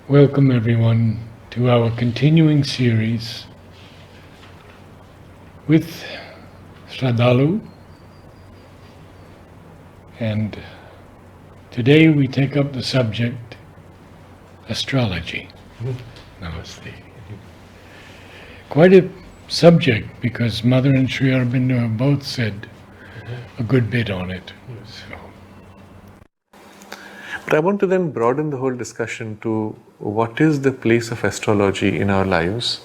Welcome everyone to our continuing series with Sraddhalu, and today we take up the subject astrology. Namaste. Quite a subject because Mother and Sri Aurobindo have both said a good bit on it. So. But I want to then broaden the whole discussion to what is the place of astrology in our lives,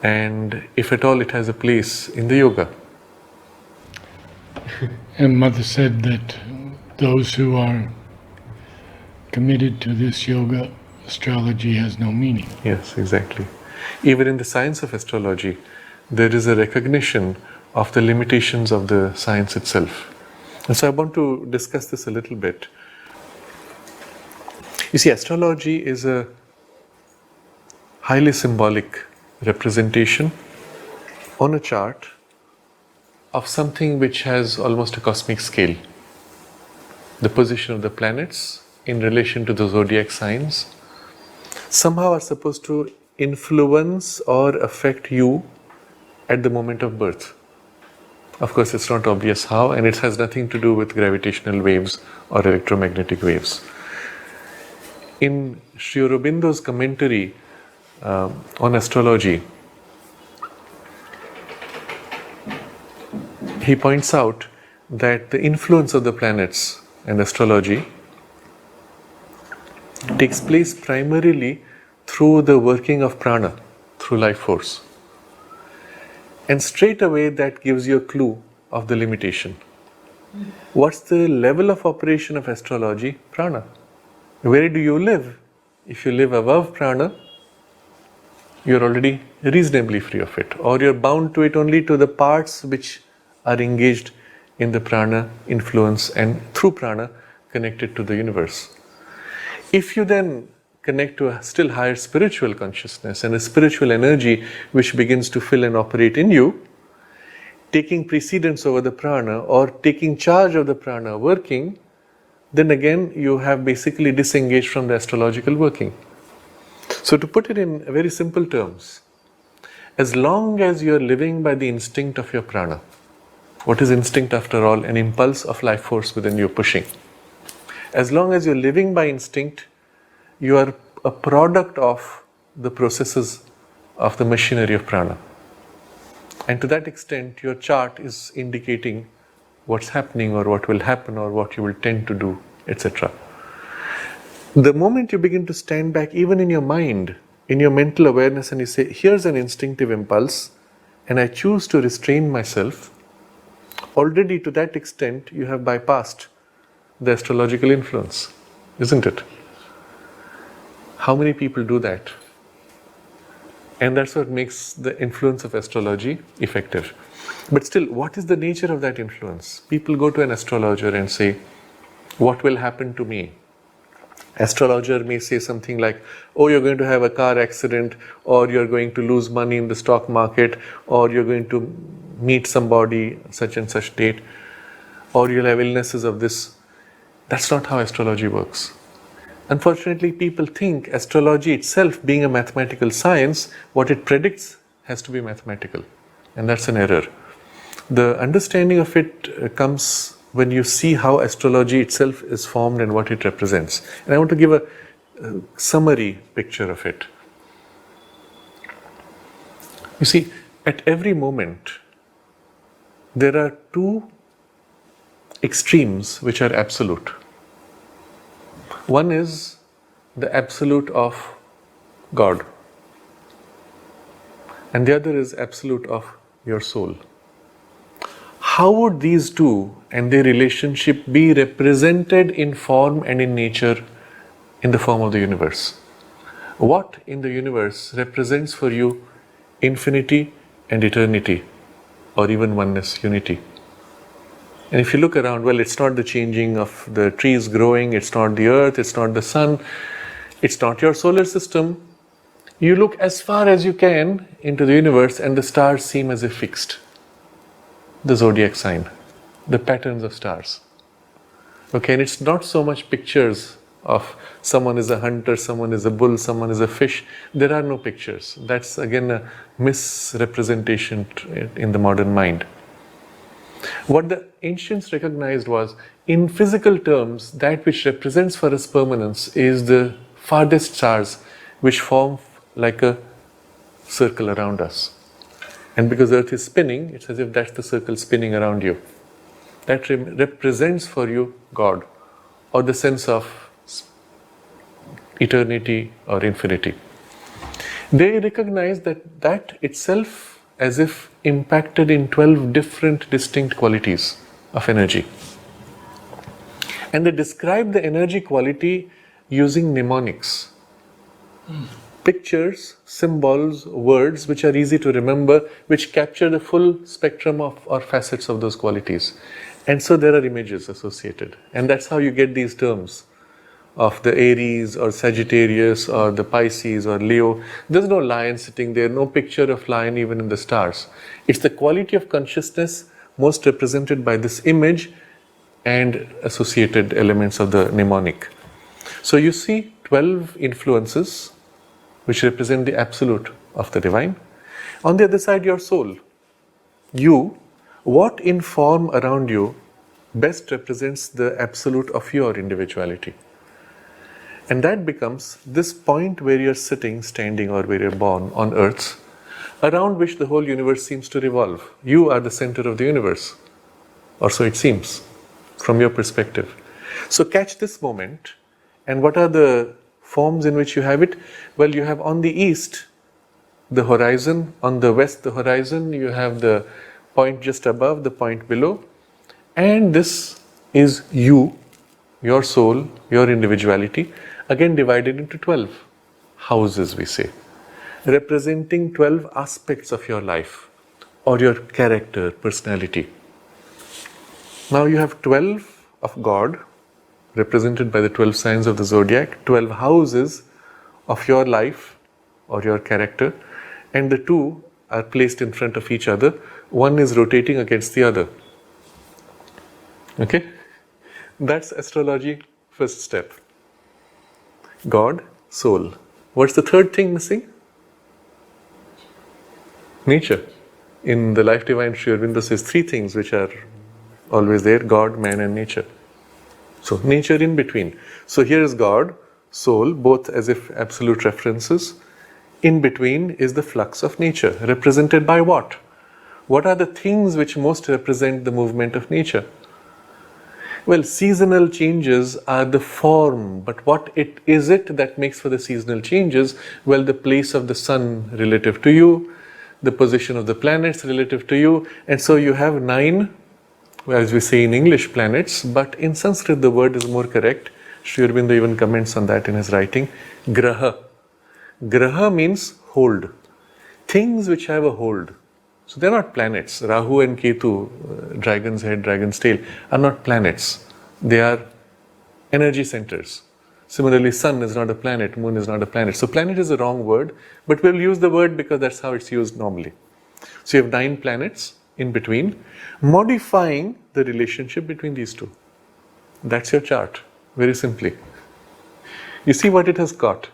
and if at all it has a place in the yoga. And Mother said that those who are committed to this yoga, astrology has no meaning. Yes, exactly. Even in the science of astrology, there is a recognition of the limitations of the science itself. And so I want to discuss this a little bit. You see, astrology is a highly symbolic representation on a chart of something which has almost a cosmic scale. The position of the planets in relation to the zodiac signs somehow are supposed to influence or affect you at the moment of birth. Of course, it's not obvious how, and it has nothing to do with gravitational waves or electromagnetic waves. In Sri Aurobindo's commentary on astrology, he points out that the influence of the planets and astrology takes place primarily through the working of prana, through life force. And straight away that gives you a clue of the limitation. What's the level of operation of astrology? Prana. Where do you live? If you live above prana, you're already reasonably free of it, or you're bound to it only to the parts which are engaged in the prana influence and through prana connected to the universe. If you then connect to a still higher spiritual consciousness and a spiritual energy which begins to fill and operate in you, taking precedence over the prana or taking charge of the prana working, then again you have basically disengaged from the astrological working. So to put it in very simple terms, as long as you are living by the instinct of your prana, what is instinct after all? An impulse of life force within you pushing. As long as you're living by instinct, you are a product of the processes of the machinery of prana. And to that extent, your chart is indicating what's happening or what will happen or what you will tend to do, etc. The moment you begin to stand back, even in your mind, in your mental awareness, and you say, here's an instinctive impulse, and I choose to restrain myself, already to that extent you have bypassed the astrological influence, isn't it? How many people do that? And that's what makes the influence of astrology effective. But still, what is the nature of that influence? People go to an astrologer and say, what will happen to me? Astrologer may say something like, oh, you're going to have a car accident, or you're going to lose money in the stock market, or you're going to meet somebody such and such date, or you'll have illnesses of this. That's not how astrology works. Unfortunately, people think astrology itself, being a mathematical science, what it predicts has to be mathematical. And that's an error. The understanding of it comes when you see how astrology itself is formed and what it represents. And I want to give a summary picture of it. You see, at every moment, there are two extremes which are absolute. One is the absolute of God, and the other is absolute of your soul. How would these two and their relationship be represented in form and in nature in the form of the universe? What in the universe represents for you infinity and eternity, or even oneness, unity? And if you look around, well, it's not the changing of the trees growing, it's not the earth, it's not the sun, it's not your solar system. You look as far as you can into the universe and the stars seem as if fixed. The zodiac sign, the patterns of stars. Okay, and it's not so much pictures of someone is a hunter, someone is a bull, someone is a fish. There are no pictures. That's again a misrepresentation in the modern mind. What the ancients recognized was, in physical terms, that which represents for us permanence is the farthest stars, which form like a circle around us. And because Earth is spinning, it's as if that's the circle spinning around you. That represents for you God, or the sense of eternity or infinity. They recognize that that itself as if impacted in 12 different distinct qualities of energy. And they describe the energy quality using mnemonics. Pictures, symbols, words which are easy to remember, which capture the full spectrum of or facets of those qualities. And so there are images associated. And that's how you get these terms of the Aries or Sagittarius or the Pisces or Leo. There's no lion sitting there, no picture of lion even in the stars. It's the quality of consciousness most represented by this image and associated elements of the mnemonic. So you see 12 influences which represent the absolute of the divine. On the other side, your soul. You, what in form around you best represents the absolute of your individuality. And that becomes this point where you're sitting, standing, or where you're born on earth, around which the whole universe seems to revolve. You are the center of the universe, or so it seems, from your perspective. So catch this moment, and what are the forms in which you have it? Well, you have on the east the horizon, on the west the horizon, you have the point just above, the point below, and this is you, your soul, your individuality, again divided into 12 houses, we say, representing 12 aspects of your life or your character, personality. Now you have 12 of God, represented by the 12 signs of the zodiac, 12 houses of your life or your character, and the two are placed in front of each other. One is rotating against the other. Okay? That's astrology, first step. God, soul. What's the third thing missing? Nature. In the Life Divine, Sri Aurobindo says three things which are always there: God, man, and nature. So, nature in between. So, here is God, soul, both as if absolute references. In between is the flux of nature, represented by what? What are the things which most represent the movement of nature? Well, seasonal changes are the form, but what is it that makes for the seasonal changes? Well, the place of the sun relative to you, the position of the planets relative to you, and so you have 9, as we say in English, planets, but in Sanskrit the word is more correct. Sri Aurobindo even comments on that in his writing. Graha. Graha means hold. Things which have a hold. So they're not planets. Rahu and Ketu, dragon's head, dragon's tail, are not planets. They are energy centers. Similarly, sun is not a planet, moon is not a planet. So planet is a wrong word, but we'll use the word because that's how it's used normally. So you have 9 planets in between, modifying the relationship between these two. That's your chart, very simply. You see what it has got.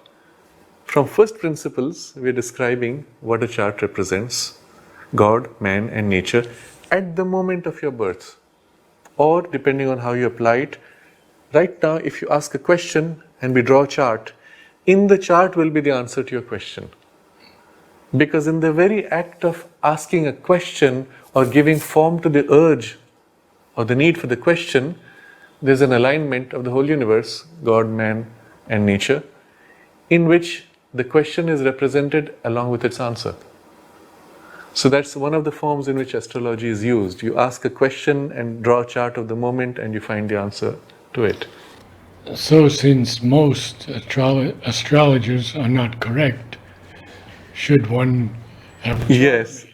From first principles, we're describing what a chart represents: God, man, and nature at the moment of your birth, or depending on how you apply it. Right now, if you ask a question and we draw a chart, in the chart will be the answer to your question. Because in the very act of asking a question or giving form to the urge or the need for the question, there's an alignment of the whole universe, God, man, and nature, in which the question is represented along with its answer. So that's one of the forms in which astrology is used. You ask a question and draw a chart of the moment and you find the answer to it. So since most astrologers are not correct, should one have... Yes.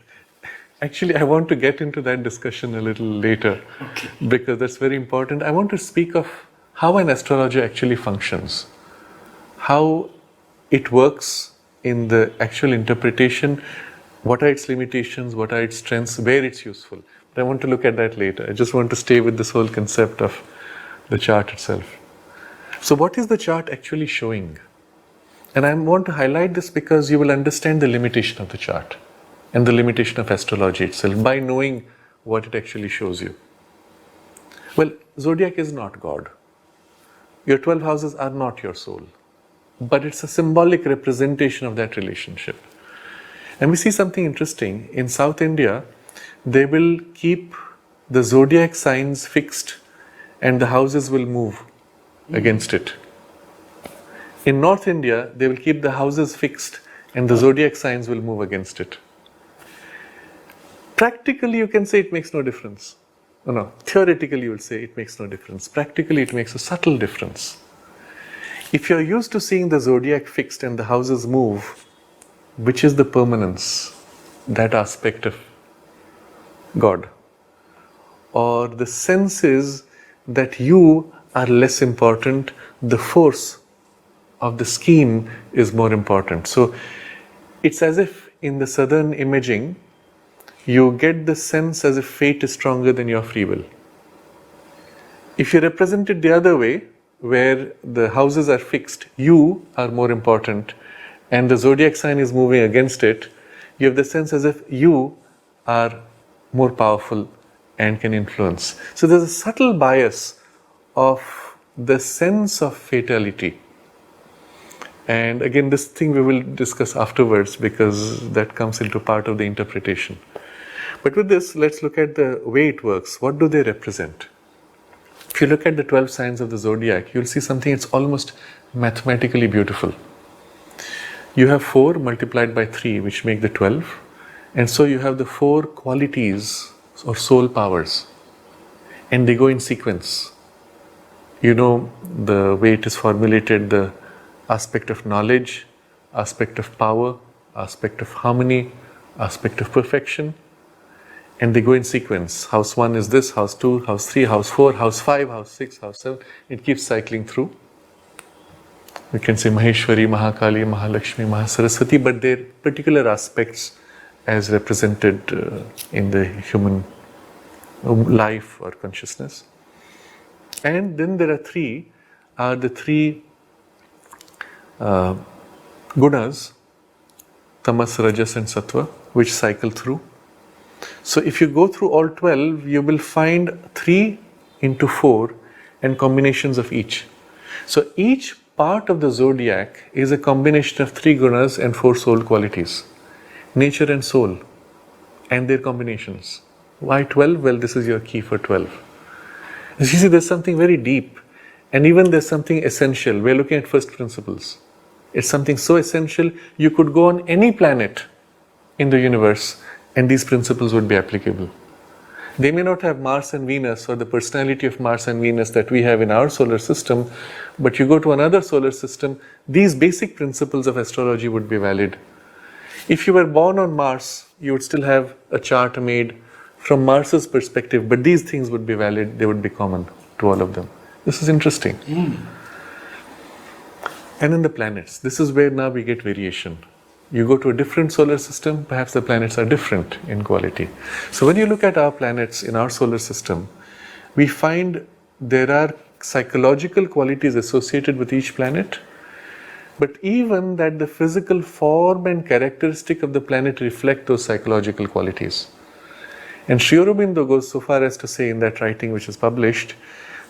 Actually, I want to get into that discussion a little later, because that's very important. I want to speak of how an astrologer actually functions, how it works in the actual interpretation, what are its limitations, what are its strengths, where it's useful. But I want to look at that later. I just want to stay with this whole concept of the chart itself. So what is the chart actually showing? And I want to highlight this because you will understand the limitation of the chart and the limitation of astrology itself by knowing what it actually shows you. Well, zodiac is not God. Your 12 houses are not your soul, but it's a symbolic representation of that relationship. And we see something interesting. In South India, they will keep the zodiac signs fixed and the houses will move against it. In North India, they will keep the houses fixed and the zodiac signs will move against it. Practically, you can say it makes no difference. No, theoretically, you will say it makes no difference. Practically, it makes a subtle difference. If you're used to seeing the zodiac fixed and the houses move, which is the permanence, that aspect of God? Or the sense is that you are less important, the force of the scheme is more important. So it's as if in the southern imaging, you get the sense as if fate is stronger than your free will. If you represent it the other way, where the houses are fixed, you are more important, and the zodiac sign is moving against it, you have the sense as if you are more powerful and can influence. So there's a subtle bias of the sense of fatality. And again, this thing we will discuss afterwards because that comes into part of the interpretation. But with this, let's look at the way it works. What do they represent? If you look at the 12 signs of the zodiac, you'll see something that's almost mathematically beautiful. You have 4 multiplied by 3, which make the 12. And so you have the 4 qualities or soul powers. And they go in sequence. You know the way it is formulated, the aspect of knowledge, aspect of power, aspect of harmony, aspect of perfection. And they go in sequence. House 1 is this, house 2, house 3, house 4, house 5, house 6, house 7. It keeps cycling through. We can say Maheshwari, Mahakali, Mahalakshmi, Mahasaraswati, but their particular aspects as represented in the human life or consciousness. And then there are the three gunas, tamas, rajas and sattva, which cycle through. So if you go through all 12, you will find 3 into 4 and combinations of each. So each part of the zodiac is a combination of 3 gunas and 4 soul qualities, nature and soul, and their combinations. Why 12? Well, this is your key for 12. As you see, there's something very deep, and even there's something essential. We're looking at first principles. It's something so essential, you could go on any planet in the universe and these principles would be applicable. They may not have Mars and Venus or the personality of Mars and Venus that we have in our solar system, but you go to another solar system, these basic principles of astrology would be valid. If you were born on Mars, you would still have a chart made from Mars's perspective, but these things would be valid, they would be common to all of them. This is interesting. And in the planets, this is where now we get variation. You go to a different solar system, perhaps the planets are different in quality. So when you look at our planets in our solar system, we find there are psychological qualities associated with each planet, but even that the physical form and characteristic of the planet reflect those psychological qualities. And Sri Aurobindo goes so far as to say in that writing which is published,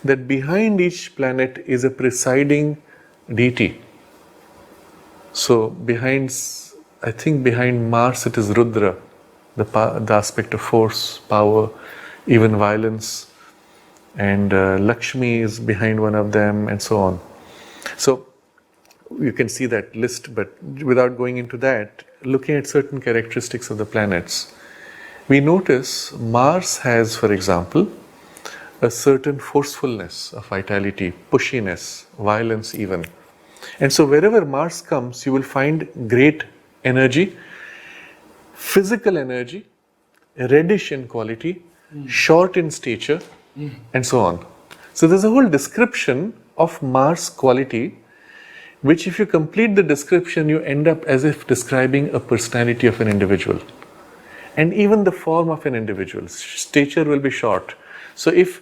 that behind each planet is a presiding deity. So I think behind Mars it is Rudra, the aspect of force, power, even violence, and Lakshmi is behind one of them, and so on. So you can see that list, but without going into that, looking at certain characteristics of the planets, we notice Mars has, for example, a certain forcefulness of vitality, pushiness, violence even. And so wherever Mars comes, you will find great energy, physical energy, reddish in quality, short in stature, and so on. So there's a whole description of Mars quality, which if you complete the description, you end up as if describing a personality of an individual. And even the form of an individual. Stature will be short. So if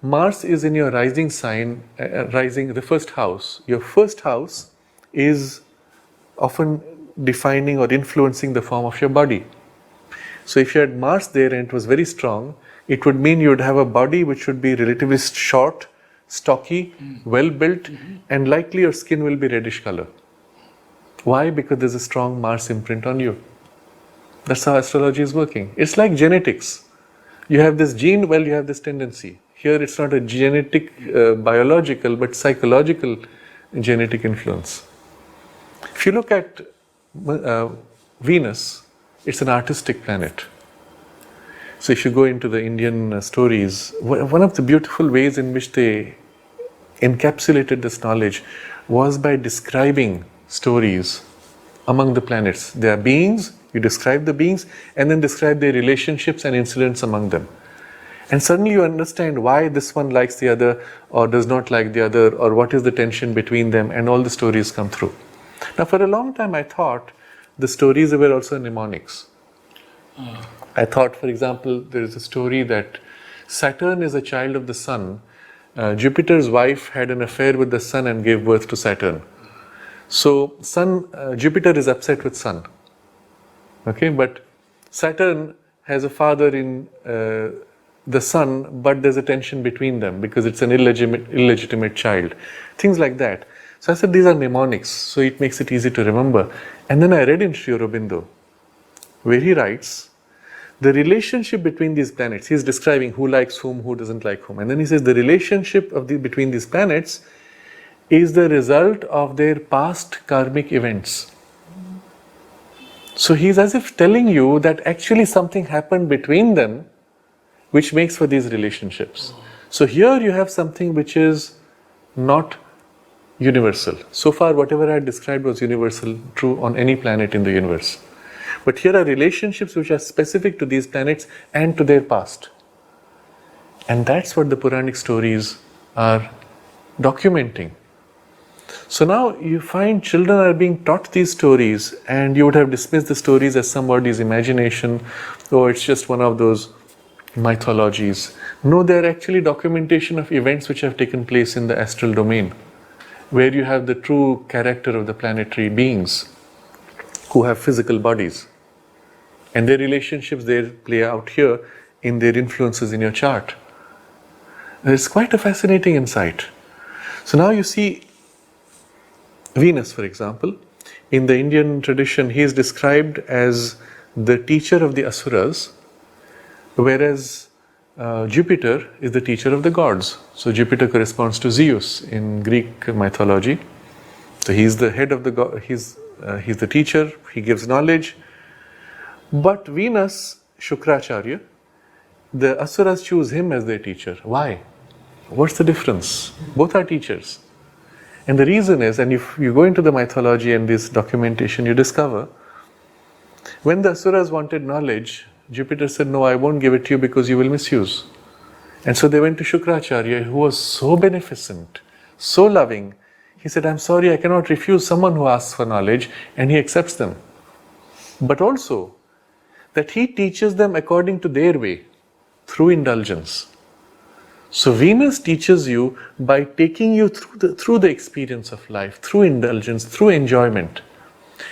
Mars is in your rising sign, the first house. Your first house is often defining or influencing the form of your body. So if you had Mars there and it was very strong, it would mean you would have a body which would be relatively short, stocky, well built, and likely your skin will be reddish color. Why? Because there's a strong Mars imprint on you. That's how astrology is working. It's like genetics. You have this gene, well, you have this tendency. Here it's not a genetic, biological, but psychological genetic influence. If you look at Venus, it's an artistic planet. So if you go into the Indian stories, one of the beautiful ways in which they encapsulated this knowledge was by describing stories among the planets. There are beings, you describe the beings, and then describe their relationships and incidents among them. And suddenly you understand why this one likes the other or does not like the other, or what is the tension between them, and all the stories come through. Now for a long time I thought the stories were also mnemonics. I thought, for example, there is a story that Saturn is a child of the sun. Jupiter's wife had an affair with the sun and gave birth to Saturn. So Jupiter is upset with Sun. Okay, but Saturn has a father in the Sun, but there's a tension between them because it's an illegitimate child. Things like that. So I said these are mnemonics, so it makes it easy to remember. And then I read in Sri Aurobindo, where he writes, the relationship between these planets, he's describing who likes whom, who doesn't like whom. And then he says the relationship between these planets is the result of their past karmic events. So he's as if telling you that actually something happened between them which makes for these relationships. So here you have something which is not universal. So far whatever I had described was universal, true on any planet in the universe. But here are relationships which are specific to these planets and to their past. And that's what the Puranic stories are documenting. So now you find children are being taught these stories, and you would have dismissed the stories as somebody's imagination, or it's just one of those mythologies. No, they're actually documentation of events which have taken place in the astral domain, where you have the true character of the planetary beings who have physical bodies. And their relationships there play out here in their influences in your chart. And it's quite a fascinating insight. So now you see Venus, for example. In the Indian tradition, he is described as the teacher of the Asuras, whereas Jupiter is the teacher of the gods. So Jupiter corresponds to Zeus in Greek mythology. So he's the head of the god, he's the teacher, he gives knowledge. But Venus, Shukracharya, the Asuras choose him as their teacher. Why? What's the difference? Both are teachers. And the reason is, and if you go into the mythology and this documentation, you discover when the Asuras wanted knowledge, Jupiter said, no, I won't give it to you because you will misuse. And so they went to Shukracharya, who was so beneficent, so loving. He said, I'm sorry, I cannot refuse someone who asks for knowledge, and he accepts them. But also, that he teaches them according to their way, through indulgence. So Venus teaches you by taking you through the experience of life, through indulgence, through enjoyment.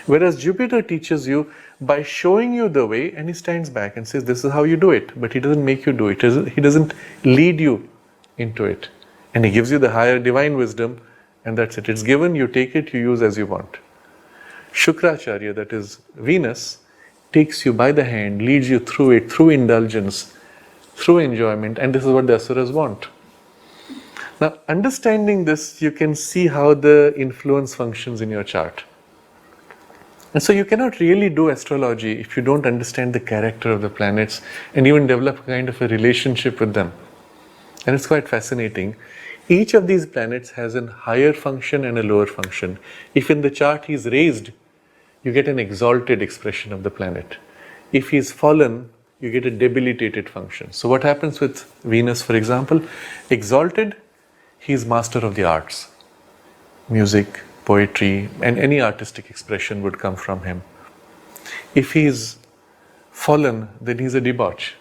Whereas Jupiter teaches you by showing you the way, and he stands back and says, this is how you do it. But he doesn't make you do it. He doesn't lead you into it. And he gives you the higher divine wisdom, and that's it. It's given, you take it, you use as you want. Shukracharya, that is Venus, takes you by the hand, leads you through it, through indulgence, through enjoyment, and this is what the Asuras want. Now, understanding this, you can see how the influence functions in your chart. And so you cannot really do astrology if you don't understand the character of the planets and even develop kind of a relationship with them. And it's quite fascinating. Each of these planets has a higher function and a lower function. If in the chart he is raised, you get an exalted expression of the planet. If he is fallen, you get a debilitated function. So what happens with Venus, for example? Exalted, he is master of the arts. Music, poetry, and any artistic expression would come from him. If he is fallen, then he is a debauch.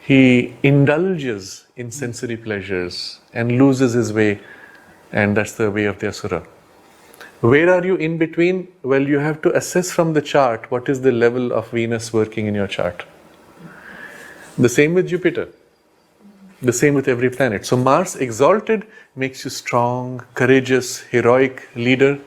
he indulges in sensory pleasures and loses his way, and that's the way of the Asura. Where are you in between? Well, you have to assess from the chart what is the level of Venus working in your chart. The same with Jupiter. The same with every planet. So Mars exalted makes you strong, courageous, heroic leader.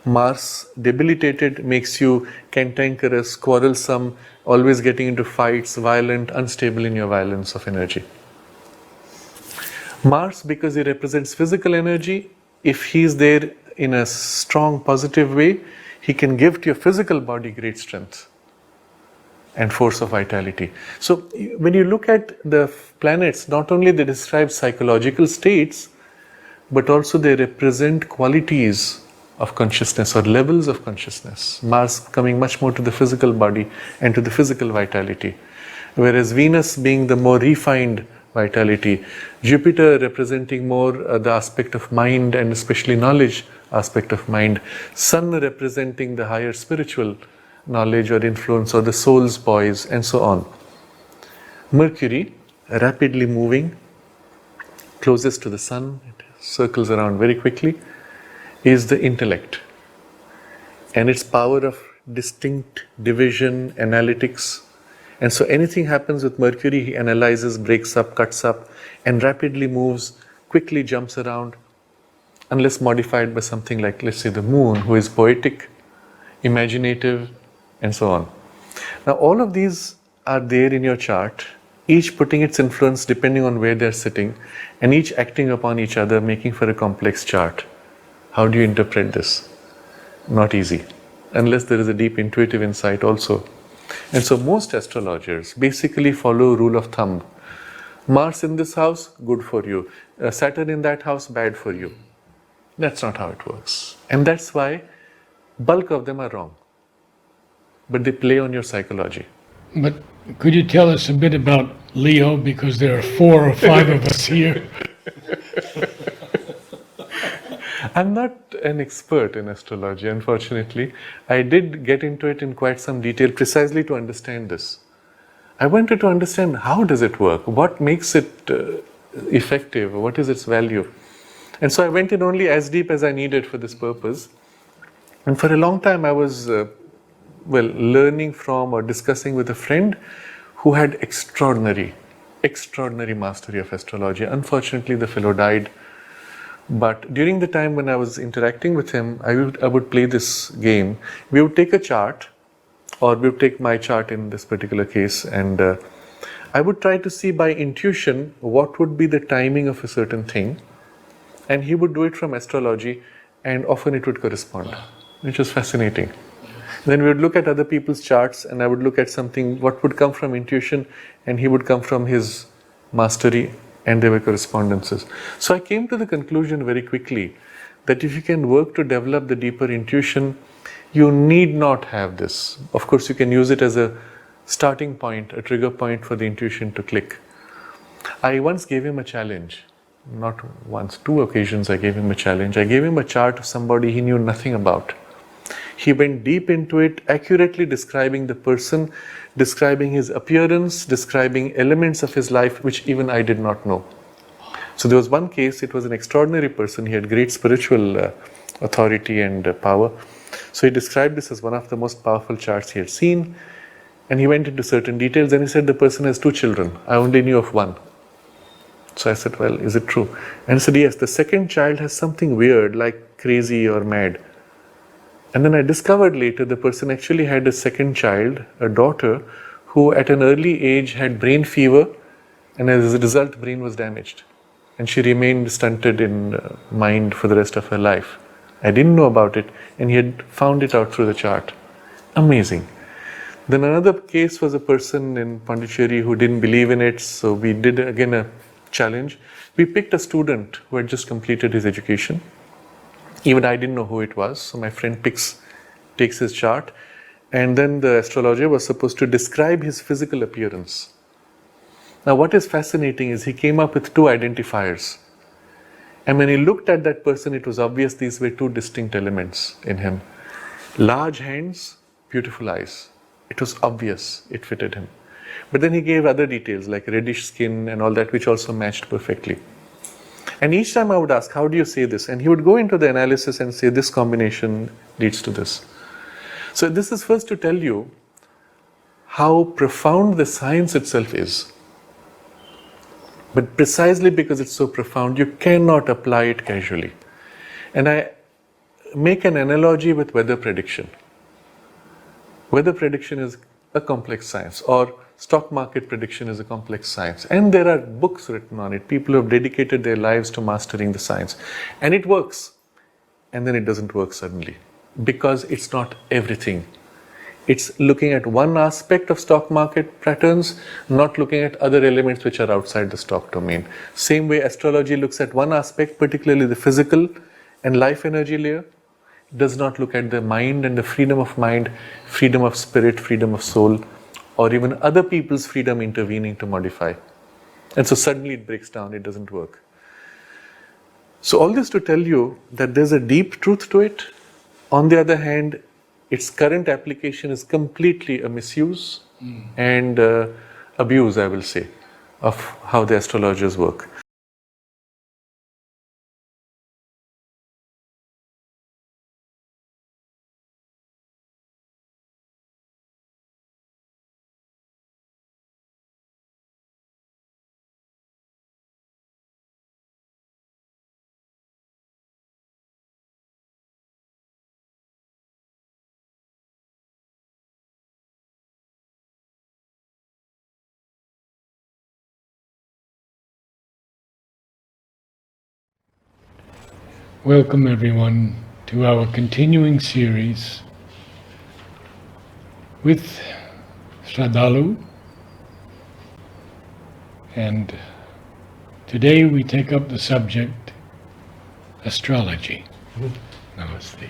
Mars debilitated makes you cantankerous, quarrelsome, always getting into fights, violent, unstable in your violence of energy. Mars, because he represents physical energy, if he is there in a strong, positive way, he can give to your physical body great strength and force of vitality. So when you look at the planets, not only they describe psychological states, but also they represent qualities of consciousness or levels of consciousness. Mars coming much more to the physical body and to the physical vitality, whereas Venus being the more refined vitality, Jupiter representing more the aspect of mind and especially knowledge aspect of mind, Sun representing the higher spiritual knowledge or influence or the soul's poise and so on. Mercury, rapidly moving, closest to the Sun, it circles around very quickly, is the intellect and its power of distinct division, analytics. And so anything happens with Mercury, he analyzes, breaks up, cuts up, and rapidly moves, quickly jumps around, unless modified by something like, let's say, the Moon, who is poetic, imaginative, and so on. Now, all of these are there in your chart, each putting its influence depending on where they're sitting, and each acting upon each other, making for a complex chart. How do you interpret this? Not easy, unless there is a deep intuitive insight also. And so most astrologers basically follow rule of thumb. Mars in this house, good for you. Saturn in that house, bad for you. That's not how it works. And that's why bulk of them are wrong. But they play on your psychology. But could you tell us a bit about Leo, because there are 4 or 5 of us here? I'm not an expert in astrology, unfortunately. I did get into it in quite some detail precisely to understand this. I wanted to understand how does it work, what makes it effective, what is its value. And so I went in only as deep as I needed for this purpose. And for a long time I was learning from or discussing with a friend who had extraordinary mastery of astrology. Unfortunately, the fellow died. But during the time when I was interacting with him, I would play this game. We would take a chart, or we would take my chart in this particular case, and I would try to see by intuition what would be the timing of a certain thing, and he would do it from astrology, and often it would correspond, which was fascinating. Then we would look at other people's charts, and I would look at something, what would come from intuition, and he would come from his mastery, and there were correspondences. So I came to the conclusion very quickly that if you can work to develop the deeper intuition, you need not have this. Of course, you can use it as a starting point, a trigger point for the intuition to click. I once gave him a challenge. Not once, 2 occasions I gave him a challenge. I gave him a chart of somebody he knew nothing about. He went deep into it, accurately describing the person, describing his appearance, describing elements of his life which even I did not know. So there was one case, it was an extraordinary person. He had great spiritual authority and power. So he described this as one of the most powerful charts he had seen, and he went into certain details, and he said the person has 2 children. I only knew of 1. So I said, well, is it true? And he said, yes, the second child has something weird, like crazy or mad. And then I discovered later the person actually had a second child, a daughter, who at an early age had brain fever, and as a result brain was damaged. And she remained stunted in mind for the rest of her life. I didn't know about it, and he had found it out through the chart. Amazing. Then another case was a person in Pondicherry who didn't believe in it, so we did again a challenge. We picked a student who had just completed his education. Even I didn't know who it was, so my friend takes his chart, and then the astrologer was supposed to describe his physical appearance. Now what is fascinating is he came up with 2 identifiers. And when he looked at that person, it was obvious these were 2 distinct elements in him. Large hands, beautiful eyes. It was obvious it fitted him. But then he gave other details like reddish skin and all that, which also matched perfectly. And each time I would ask, how do you say this? And he would go into the analysis and say, this combination leads to this. So this is first to tell you how profound the science itself is. But precisely because it's so profound, you cannot apply it casually. And I make an analogy with weather prediction. Weather prediction is a complex science, or stock market prediction is a complex science. And there are books written on it. People have dedicated their lives to mastering the science. And it works. And then it doesn't work suddenly. Because it's not everything. It's looking at one aspect of stock market patterns, not looking at other elements which are outside the stock domain. Same way astrology looks at one aspect, particularly the physical and life energy layer. Does not look at the mind and the freedom of mind, freedom of spirit, freedom of soul, or even other people's freedom intervening to modify. And so suddenly it breaks down, it doesn't work. So all this to tell you that there's a deep truth to it. On the other hand, its current application is completely a misuse and abuse, I will say, of how the astrologers work. Welcome everyone to our continuing series with Sraddhalu, and today we take up the subject astrology. Namaste.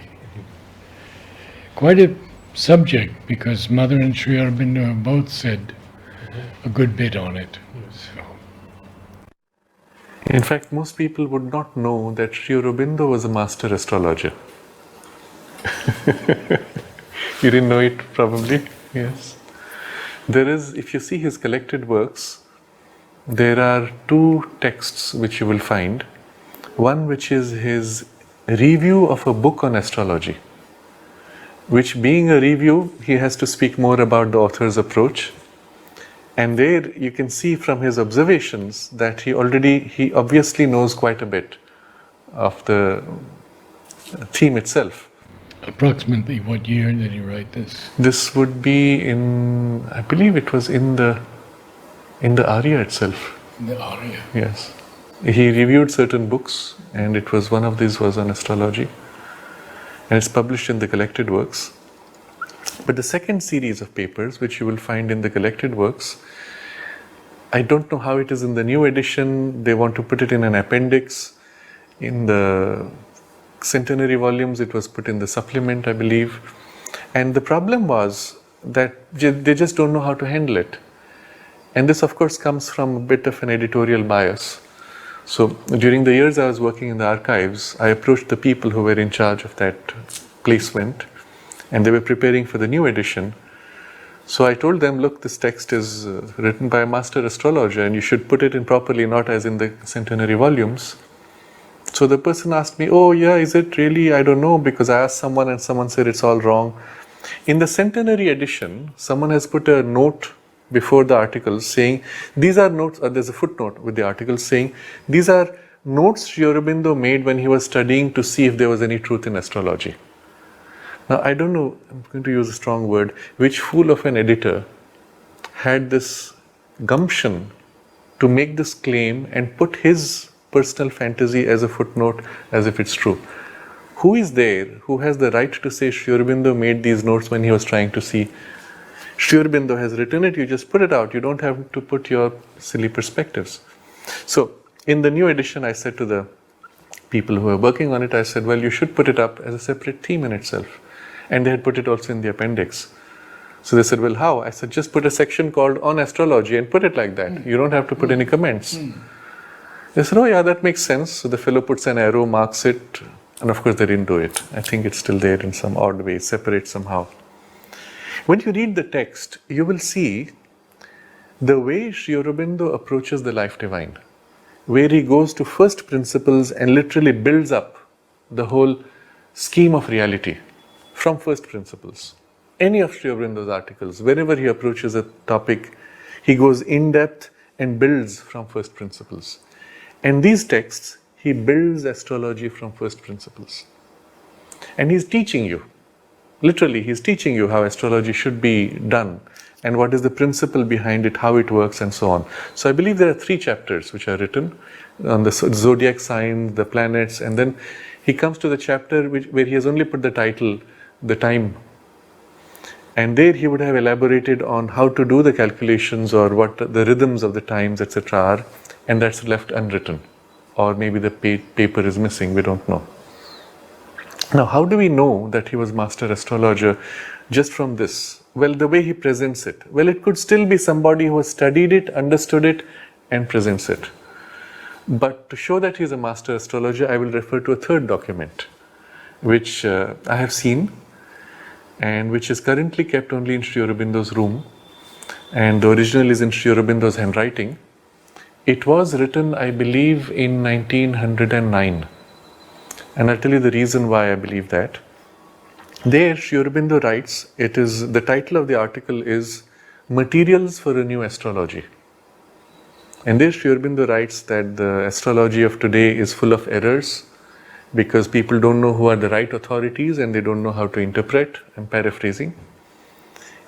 Quite a subject because Mother and Sri Aurobindo have both said a good bit on it. So. In fact, most people would not know that Sri Aurobindo was a master astrologer. You didn't know it probably? Yes. There is, if you see his collected works, there are two texts which you will find. One which is his review of a book on astrology, which being a review, he has to speak more about the author's approach. And there you can see from his observations that he obviously knows quite a bit of the theme itself. Approximately what year did he write this? This would be in, I believe it was in the Arya itself. The Arya. Yes. He reviewed certain books, and it was one of these was on astrology. And it's published in the collected works. But the second series of papers, which you will find in the collected works, I don't know how it is in the new edition. They want to put it in an appendix. In the centenary volumes, it was put in the supplement, I believe. And the problem was that they just don't know how to handle it. And this, of course, comes from a bit of an editorial bias. So during the years I was working in the archives, I approached the people who were in charge of that placement, and they were preparing for the new edition. So I told them, look, this text is written by a master astrologer and you should put it in properly, not as in the centenary volumes. So the person asked me, oh yeah, is it really? I don't know, because I asked someone and someone said it's all wrong. In the centenary edition, someone has put a note before the article saying, these are notes, there's a footnote with the article saying, these are notes Sri Aurobindo made when he was studying to see if there was any truth in astrology. Now, I don't know, I'm going to use a strong word, which fool of an editor had this gumption to make this claim and put his personal fantasy as a footnote as if it's true. Who is there who has the right to say Sri Aurobindo made these notes when he was trying to see? Sri Aurobindo has written it, you just put it out. You don't have to put your silly perspectives. So, in the new edition, I said to the people who were working on it, I said, well, you should put it up as a separate theme in itself. And they had put it also in the appendix. So they said, well, how? I said, just put a section called on astrology and put it like that. You don't have to put any comments. They said, oh yeah, that makes sense. So the fellow puts an arrow, marks it, and of course they didn't do it. I think it's still there in some odd way, separate somehow. When you read the text, you will see the way Sri Aurobindo approaches the life divine, where he goes to first principles and literally builds up the whole scheme of reality from first principles. Any of Sri Aurobindo's articles, wherever he approaches a topic, he goes in depth and builds from first principles. And these texts, he builds astrology from first principles. And he's teaching you, literally, he's teaching you how astrology should be done and what is the principle behind it, how it works, and so on. So I believe there are 3 chapters which are written on the zodiac signs, the planets, and then he comes to the chapter where he has only put the title, the time. And there he would have elaborated on how to do the calculations or what the rhythms of the times, etc. are, and that's left unwritten. Or maybe the paper is missing, we don't know. Now, how do we know that he was master astrologer just from this? Well, the way he presents it. Well, it could still be somebody who has studied it, understood it, and presents it. But to show that he is a master astrologer, I will refer to a third document, which I have seen, and which is currently kept only in Sri Aurobindo's room, and the original is in Sri Aurobindo's handwriting. It was written, I believe, in 1909. And I'll tell you the reason why I believe that. There, Sri Aurobindo writes, the title of the article is Materials for a New Astrology. And there Sri Aurobindo writes that the astrology of today is full of errors because people don't know who are the right authorities and they don't know how to interpret. I'm paraphrasing.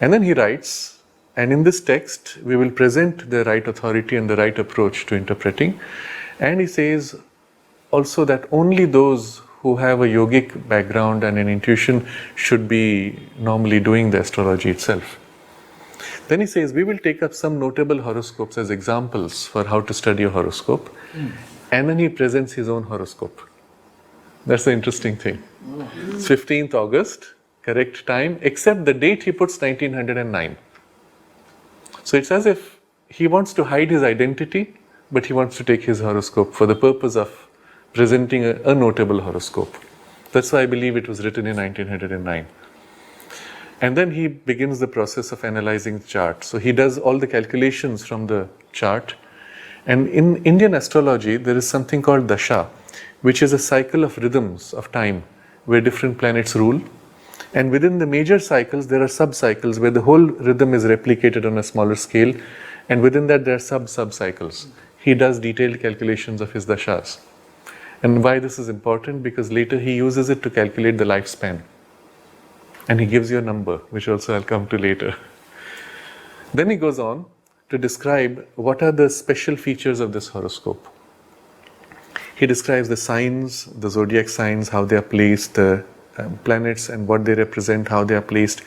And then he writes, and in this text we will present the right authority and the right approach to interpreting. And he says also that only those who have a yogic background and an intuition should be normally doing the astrology itself. Then he says, we will take up some notable horoscopes as examples for how to study a horoscope. And then he presents his own horoscope. That's the interesting thing. It's 15th August, correct time, except the date he puts 1909. So it's as if he wants to hide his identity, but he wants to take his horoscope for the purpose of presenting a notable horoscope. That's why I believe it was written in 1909. And then he begins the process of analyzing the chart. So he does all the calculations from the chart. And in Indian astrology, there is something called dasha, which is a cycle of rhythms of time where different planets rule. And within the major cycles, there are sub-cycles where the whole rhythm is replicated on a smaller scale. And within that, there are sub-cycles. He does detailed calculations of his dashas. And why this is important? Because later he uses it to calculate the lifespan. And he gives you a number, which also I'll come to later. Then he goes on to describe what are the special features of this horoscope. He describes the signs, the zodiac signs, how they are placed, the planets and what they represent, how they are placed.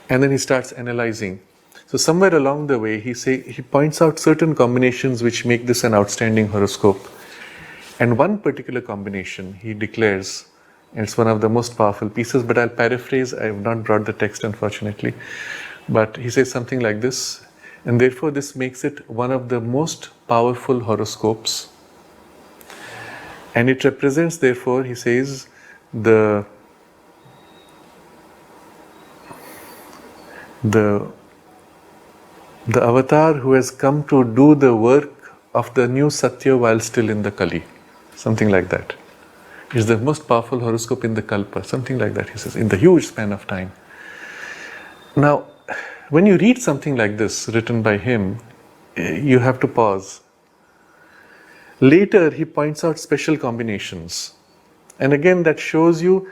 And then he starts analyzing. So somewhere along the way, he points out certain combinations which make this an outstanding horoscope. And one particular combination he declares, and it's one of the most powerful pieces, but I'll paraphrase. I have not brought the text, unfortunately. But he says something like this, and therefore this makes it one of the most powerful horoscopes. And it represents, therefore, he says, the avatar who has come to do the work of the new Satya while still in the Kali. Something like that. It's the most powerful horoscope in the Kalpa. Something like that, he says, in the huge span of time. Now, when you read something like this written by him, you have to pause. Later, he points out special combinations. And again, that shows you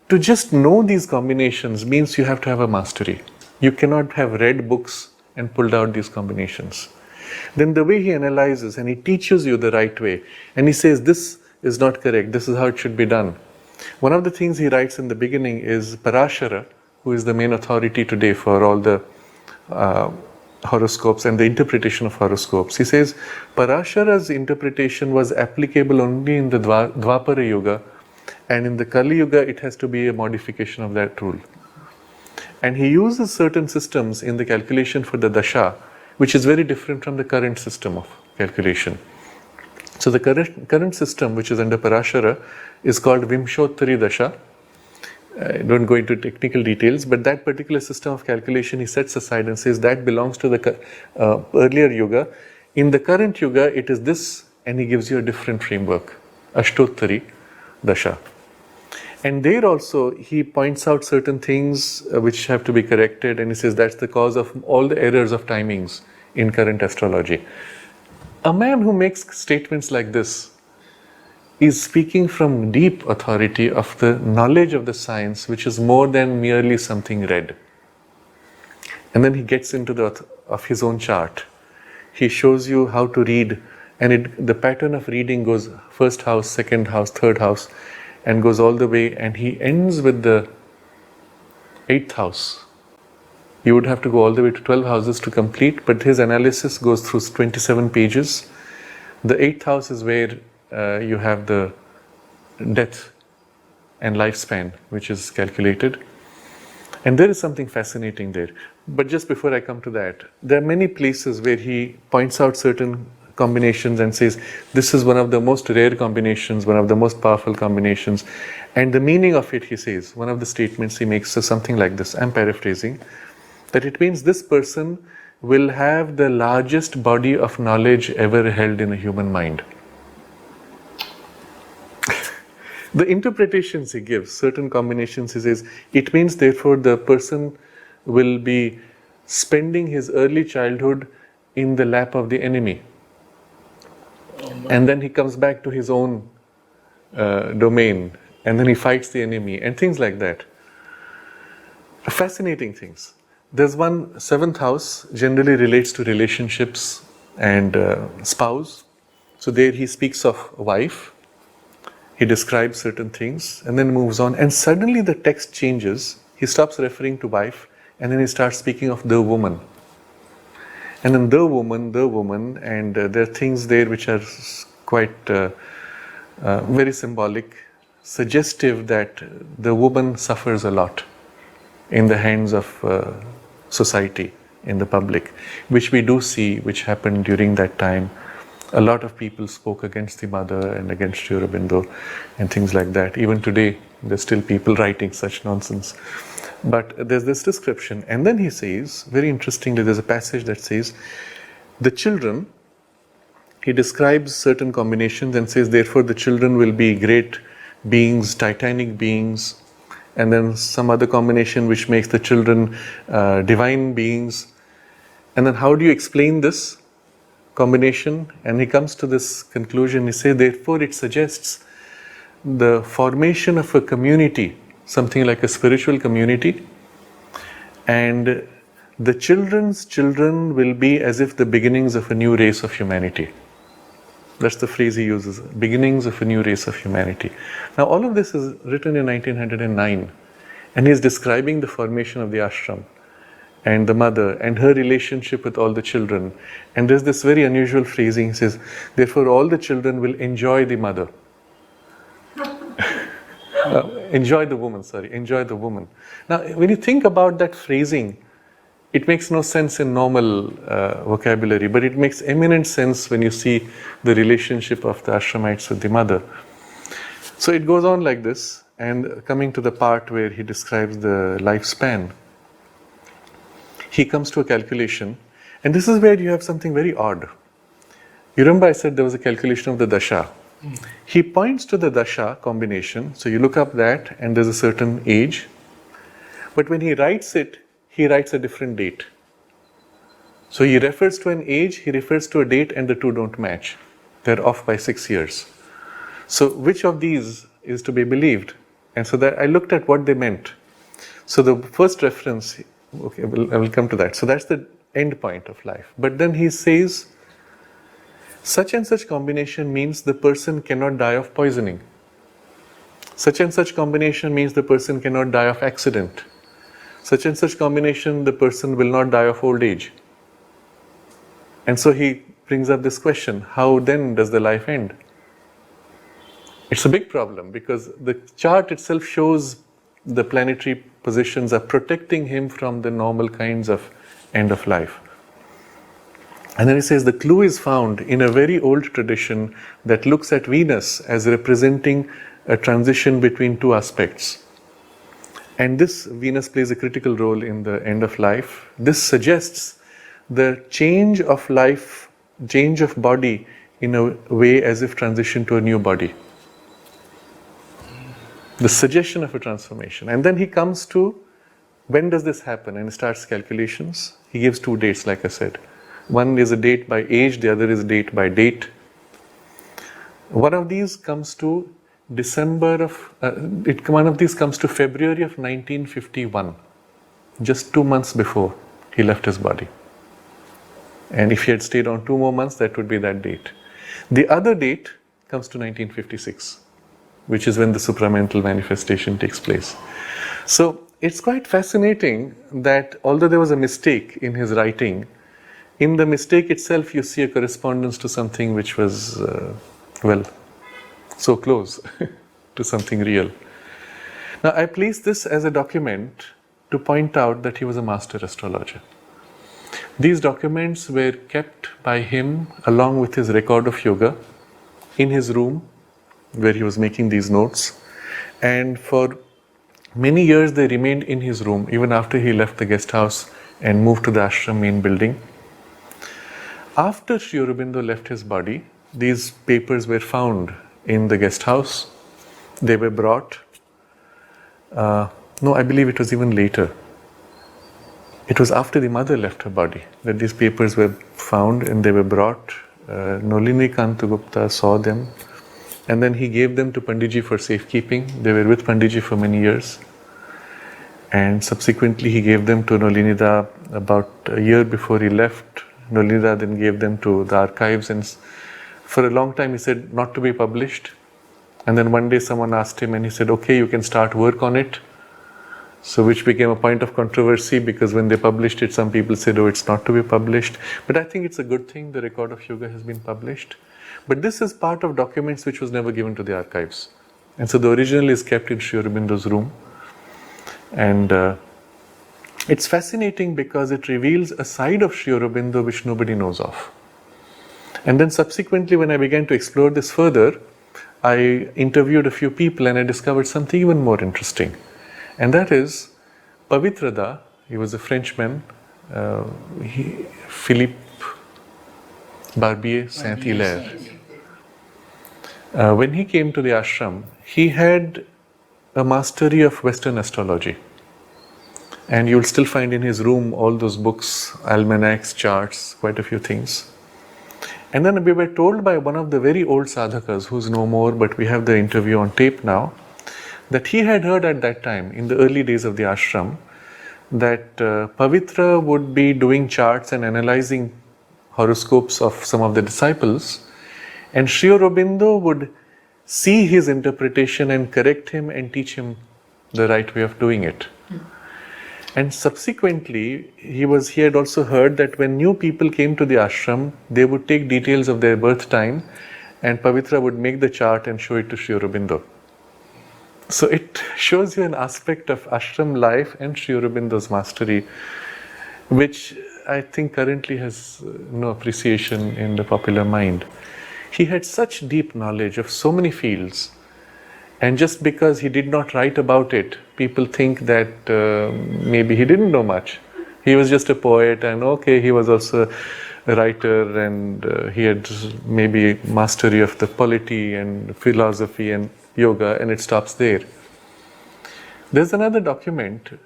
to just know these combinations means you have to have a mastery. You cannot have read books and pulled out these combinations. Then the way he analyzes and he teaches you the right way, and he says this is not correct, this is how it should be done. One of the things he writes in the beginning is Parashara, who is the main authority today for all the horoscopes and the interpretation of horoscopes. He says Parashara's interpretation was applicable only in the Dwapara Yuga, and in the Kali Yuga it has to be a modification of that rule. And he uses certain systems in the calculation for the dasha, which is very different from the current system of calculation. So the current system, which is under Parashara, is called Vimshottari Dasha, I don't go into technical details, but that particular system of calculation he sets aside and says that belongs to the earlier yuga. In the current yuga, it is this, and he gives you a different framework, Ashtottari Dasha. And there also he points out certain things which have to be corrected, and he says that's the cause of all the errors of timings in current astrology. A man who makes statements like this is speaking from deep authority of the knowledge of the science, which is more than merely something read. And then he gets into of his own chart. He shows you how to read, and the pattern of reading goes first house, second house, third house, and goes all the way, and he ends with the 8th house. You would have to go all the way to 12 houses to complete, but his analysis goes through 27 pages. The 8th house is where you have the death and lifespan, which is calculated. And there is something fascinating there. But just before I come to that, there are many places where he points out certain combinations and says, this is one of the most rare combinations, one of the most powerful combinations. And the meaning of it, he says, one of the statements he makes is something like this, I'm paraphrasing, that it means this person will have the largest body of knowledge ever held in a human mind. The interpretations he gives, certain combinations, he says, it means therefore the person will be spending his early childhood in the lap of the enemy. And then he comes back to his own domain, and then he fights the enemy, and things like that. Fascinating things. There's one 7th house, generally relates to relationships and spouse. So there he speaks of wife. He describes certain things and then moves on, and suddenly the text changes. He stops referring to wife, and then he starts speaking of the woman. And then the woman, and there are things there which are quite very symbolic, suggestive that the woman suffers a lot in the hands of society, in the public, which we do see, which happened during that time. A lot of people spoke against the mother and against Sri Aurobindo and things like that. Even today, there's still people writing such nonsense. But there's this description. And then he says, very interestingly, there's a passage that says, the children, he describes certain combinations and says, therefore the children will be great beings, titanic beings, and then some other combination which makes the children divine beings. And then how do you explain this combination? And he comes to this conclusion. He says, therefore it suggests the formation of a community, something like a spiritual community, and the children's children will be as if the beginnings of a new race of humanity. That's the phrase he uses, beginnings of a new race of humanity. Now all of this is written in 1909, and he's describing the formation of the ashram and the mother and her relationship with all the children. And there's this very unusual phrasing. He says, therefore all the children will enjoy the mother. Enjoy the woman. Now, when you think about that phrasing, it makes no sense in normal vocabulary, but it makes eminent sense when you see the relationship of the ashramites with the mother. So it goes on like this, and coming to the part where he describes the lifespan, he comes to a calculation, and this is where you have something very odd. You remember I said there was a calculation of the dasha. He points to the dasha combination, so you look up that and there's a certain age, but when he writes it, he writes a different date. So he refers to an age, he refers to a date, and the two don't match. They're off by 6 years. So which of these is to be believed? And so that I looked at what they meant. So the first reference, okay, I will come to that. So that's the end point of life. But then he says, such and such combination means the person cannot die of poisoning. Such and such combination means the person cannot die of accident. Such and such combination, the person will not die of old age. And so he brings up this question, how then does the life end? It's a big problem because the chart itself shows the planetary positions are protecting him from the normal kinds of end of life. And then he says the clue is found in a very old tradition that looks at Venus as representing a transition between two aspects. And this Venus plays a critical role in the end of life. This suggests the change of life, change of body in a way as if transition to a new body. The suggestion of a transformation. And then he comes to, when does this happen? And he starts calculations. He gives 2 dates, like I said. One is a date by age, the other is a date by date. One of these comes to one of these comes to February of 1951, just 2 months before he left his body. And if he had stayed on 2 more months, that would be that date. The other date comes to 1956, which is when the supramental manifestation takes place. So it's quite fascinating that although there was a mistake in his writing, in the mistake itself you see a correspondence to something which was, so close to something real. Now I place this as a document to point out that he was a master astrologer. These documents were kept by him along with his record of yoga in his room where he was making these notes, and for many years they remained in his room even after he left the guest house and moved to the ashram main building. After Sri Aurobindo left his body, these papers were found in the guest house. They were brought. I believe it was even later. It was after the mother left her body that these papers were found and they were brought. Nolini Kantagupta saw them, and then he gave them to Panditji for safekeeping. They were with Panditji for many years. And subsequently he gave them to Nolinida about a year before he left. Nolinida then gave them to the archives, and for a long time he said not to be published. And then one day someone asked him and he said, okay, you can start work on it. So which became a point of controversy, because when they published it, some people said, oh, it's not to be published. But I think it's a good thing the record of yoga has been published. But this is part of documents which was never given to the archives. And so the original is kept in Sri Aurobindo's room. And it's fascinating because it reveals a side of Sri Aurobindo which nobody knows of. And then subsequently, when I began to explore this further, I interviewed a few people and I discovered something even more interesting. And that is Pavitrada. He was a Frenchman, Philippe Barbier Saint-Hilaire. When he came to the ashram, he had a mastery of Western astrology. And you'll still find in his room all those books, almanacs, charts, quite a few things. And then we were told by one of the very old sadhakas, who's no more, but we have the interview on tape now, that he had heard at that time, in the early days of the ashram, that Pavitra would be doing charts and analyzing horoscopes of some of the disciples, and Sri Aurobindo would see his interpretation and correct him and teach him the right way of doing it. And subsequently, he had also heard that when new people came to the ashram, they would take details of their birth time, and Pavitra would make the chart and show it to Sri Aurobindo. So it shows you an aspect of ashram life and Sri Aurobindo's mastery, which I think currently has no appreciation in the popular mind. He had such deep knowledge of so many fields, and just because he did not write about it, people think that maybe he didn't know much. He was just a poet, and okay, he was also a writer, and he had maybe mastery of the polity and philosophy and yoga, and it stops there. There's another document,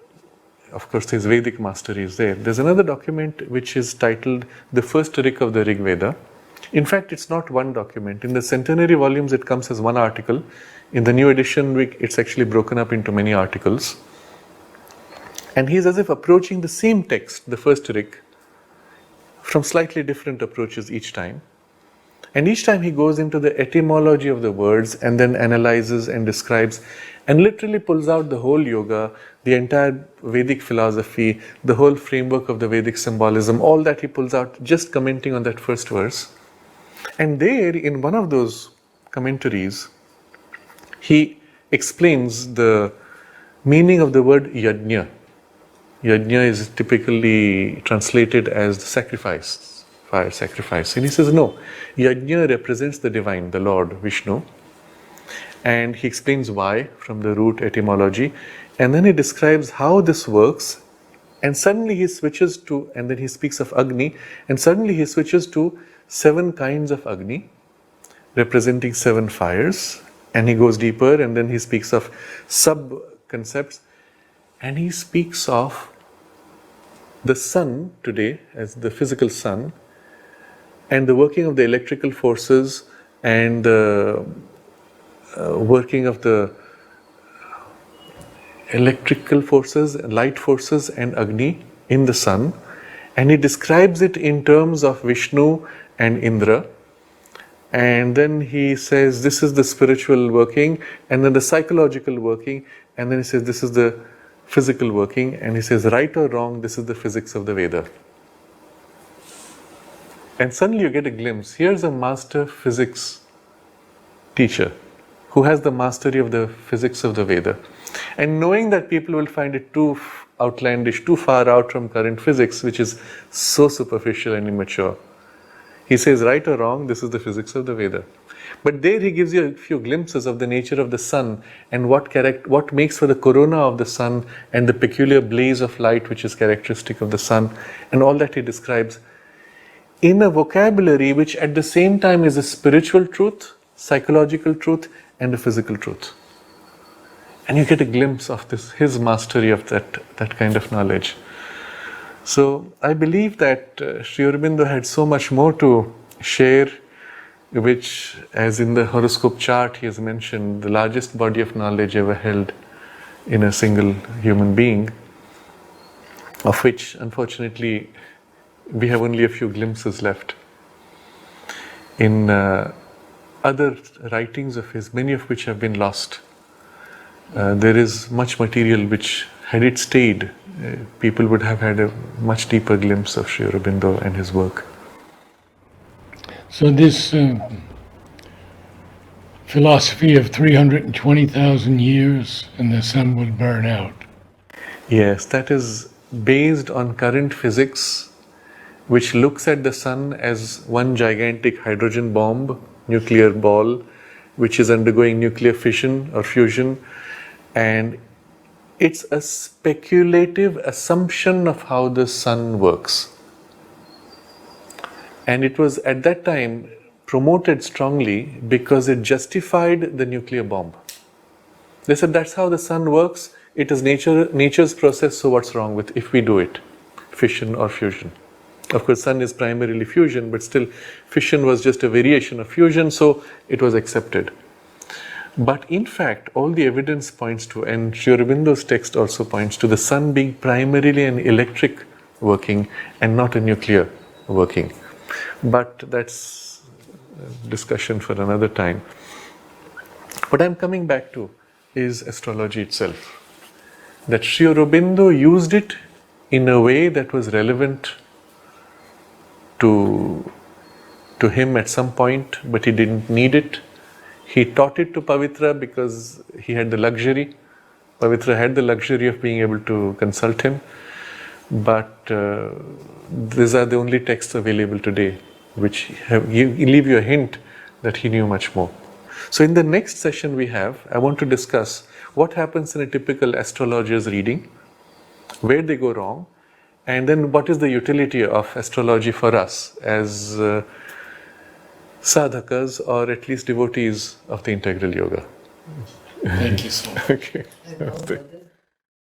of course his Vedic mastery is there. There's another document which is titled The First Rik of the Rig Veda. In fact, it's not one document. In the centenary volumes, it comes as one article. In the new edition, it's actually broken up into many articles. And he's as if approaching the same text, the first Rik, from slightly different approaches each time. And each time he goes into the etymology of the words and then analyzes and describes and literally pulls out the whole yoga, the entire Vedic philosophy, the whole framework of the Vedic symbolism, all that he pulls out just commenting on that first verse. And there, in one of those commentaries, he explains the meaning of the word yajna. Yajna is typically translated as the sacrifice, fire sacrifice. And he says, no, yajna represents the divine, the Lord, Vishnu. And he explains why from the root etymology. And then he describes how this works, and suddenly he switches to, and then he speaks of Agni, and suddenly he switches to 7 kinds of Agni, representing 7 fires, and he goes deeper, and then he speaks of sub-concepts, and he speaks of the sun today as the physical sun, and the working of the electrical forces, and the working of the electrical forces, light forces and Agni in the sun, and he describes it in terms of Vishnu and Indra, and then he says this is the spiritual working, and then the psychological working, and then he says this is the physical working, and he says right or wrong, this is the physics of the Veda. And suddenly you get a glimpse, here's a master physics teacher who has the mastery of the physics of the Veda. And knowing that people will find it too outlandish, too far out from current physics, which is so superficial and immature, he says, right or wrong, this is the physics of the Veda. But there he gives you a few glimpses of the nature of the sun and what makes for the corona of the sun and the peculiar blaze of light which is characteristic of the sun, and all that he describes in a vocabulary which at the same time is a spiritual truth, psychological truth, and a physical truth. And you get a glimpse of his mastery of that kind of knowledge. So I believe that Sri Aurobindo had so much more to share, which, as in the horoscope chart he has mentioned, the largest body of knowledge ever held in a single human being, of which unfortunately we have only a few glimpses left. In other writings of his, many of which have been lost, there is much material which, had it stayed, people would have had a much deeper glimpse of Sri Aurobindo and his work. So this philosophy of 320,000 years and the sun will burn out. Yes, that is based on current physics, which looks at the sun as one gigantic hydrogen bomb, nuclear ball, which is undergoing nuclear fission or fusion, and it's a speculative assumption of how the sun works. And it was at that time promoted strongly because it justified the nuclear bomb. They said that's how the sun works, it is nature's process, so what's wrong with if we do it, fission or fusion. Of course, sun is primarily fusion, but still fission was just a variation of fusion, so it was accepted. But in fact, all the evidence points to, and Sri Aurobindo's text also points to, the sun being primarily an electric working and not a nuclear working. But that's a discussion for another time. What I'm coming back to is astrology itself. That Sri Aurobindo used it in a way that was relevant to him at some point, but he didn't need it. He taught it to Pavitra because he had the luxury. Pavitra had the luxury of being able to consult him. But these are the only texts available today which leave you a hint that he knew much more. So in the next session I want to discuss what happens in a typical astrologer's reading, where they go wrong, and then what is the utility of astrology for us as sadhakas, or at least devotees of the integral yoga. Thank you so much. Okay.